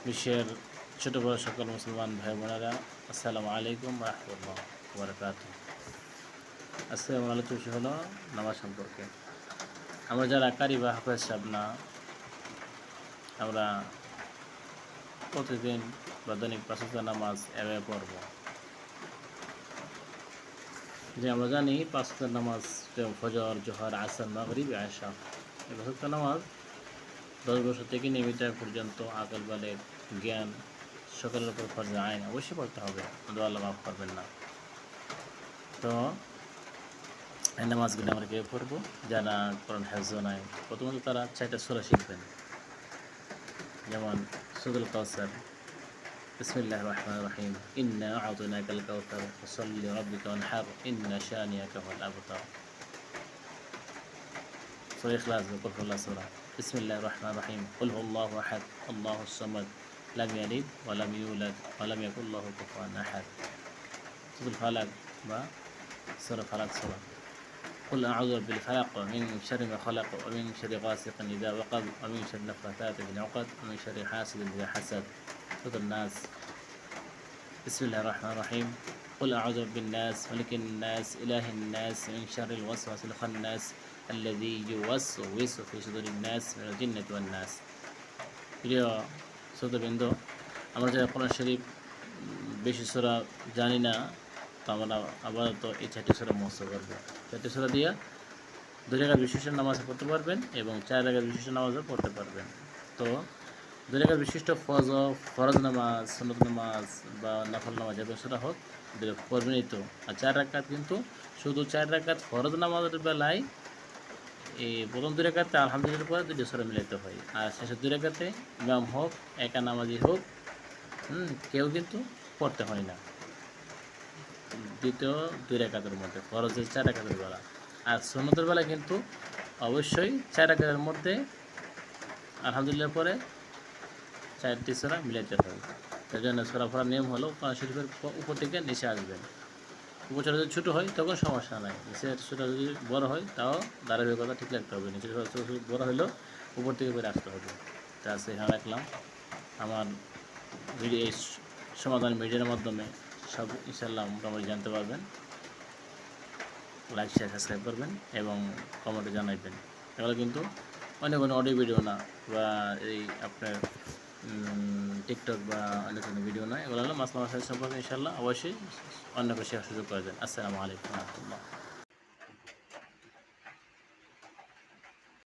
বিশ্বের ছোট বড় সকল মুসলমান ভাই বোনেরা, আসসালামু আলাইকুম রাহমাতুল্লাহ বারাকাতুহু। আজকে আমার আলোচনা বিষয় হলো নামাজ সম্পর্কে। আমরা যারা কারি বা হাফেজ সাহেব না, আমরা প্রতিদিন বা দৈনিক ৫ ওয়াক্ত নামাজ এভাবে পড়ব। যে আমরা জানি ৫ ওয়াক্ত নামাজ ফজর, জোহর, আসর, মাগরিব, এশা। এই ৫ ওয়াক্ত নামাজ 10 বছর থেকে নিয়মিত পর্যন্ত আকল বালের জ্ঞান সকলের উপর ফরজ আইন অবশ্যই পড়তে হবে, আল্লাহ মাফ করবেন না। তো এই নামাজগুলো আমরা কীভাবে পড়বো? যারা কোরআন হাফেজ নাই, প্রথমত তারা 4টা সূরা শিখবেন। যেমন সূরাতুল কাউসার, বিসমিল্লাহির রহমানির রহিম, ইন্না আ'তাইনাকাল কাউসার ফাসাল্লি লিরাব্বিকা ওয়ানহার, ইন্না শানিয়াকা হুয়াল আবতার। সূরা ইখলাস, কুল হুয়াল্লাহু সূরা, বিসমিল্লাহির রহমানির রহিম, কুল হুয়াল্লাহু আহাদ, আল্লাহুস সামাদ, লাম ইয়ালিদ ওয়া লাম ইউলাদ ওয়া লাম ইয়াকুল লাহু কুফুয়ান আহাদ। সূরাতুল ফালাক বা সূরা ফালাক সূরা, قل أعوذ بالفلق من شر ما خلق ومن شر غاسق إذا وقب ومن شر النفاثات في العقد ومن شر حاسد إذا حسد. سورة الناس، بسم الله الرحمن الرحيم، قل أعوذ بالناس ملك الناس إله الناس من شر الوسواس الخناس الذي يوسوس في صدور الناس من الجنة والناس. প্রিয় শ্রোতবৃন্দ, আমরা যারা কোরআন শরীফ বেশি সূরা জানি না, তো আমরা আপাতত এই 4টি সূরা মুখস্থ করব। 4টি সূরা দিয়ে 2 রাকাত বিশিষ্ট নামাজ পড়তে পারবেন এবং 4 রাকাত বিশিষ্ট নামাজও পড়তে পারবেন। তো 2 রাকাত বিশিষ্ট ফরজ নামাজ, সুন্নত নামাজ বা নফল নামাজ যে সূরা হোক পড়বেনই তো। আর 4 রাকাত কিন্তু শুধু 4 রাকাত ফরজ নামাজের বেলায় এই প্রথম 2 রাকাতে আলহামদুলিল্লাহর পরে 2টি সূরা মিলাইতে হয়, আর শেষের 2 রাকাতে ইমাম হোক একা নামাজি হোক কেউ কিন্তু পড়তে হয় না দ্বিতীয় 2 রাকাতের মধ্যে, ফরজের 4 রাকাতের বেলা। আর সুন্নতের বেলা কিন্তু অবশ্যই 4 রাকাতের মধ্যে আলহামদুলিল্লাহর পরে 4টি সূরা মিলাইতে হবে। তার জন্য সূরা পড়ার নিয়ম হলো কোরআন শরীফের উপর থেকে নিচে আসবেন। উপরটা যদি ছোটো হয় তখন সমস্যা নাই, নিচের সূরা যদি বড় হয় তাও ধারাবাহিকতা ঠিক রাখতে হবে। নিচের সূরা বড় হলেও উপর থেকে করে আসতে হবে। তা আছে এখানে রাখলাম। আমার ভিডিও এই সমাধান ভিডিওর মাধ্যমে সব ইনশাআল্লাহ মোটামুটি জানতে পারবেন। লাইক, শেয়ার, সাবস্ক্রাইব করবেন এবং কমেন্টে জানাইবেন। এগুলো কিন্তু অনেক অডিও ভিডিও না বা এই আপনার টিকটক বা অন্য কোনো ভিডিও না, এগুলো হলো মাসলা মাসাইল সম্পর্কে ইনশাআল্লাহ অবশ্যই অন্য কেউ শেখার সুযোগ করে দেন। আসসালামু আলাইকুম ওয়া রাহমাতুল্লাহ।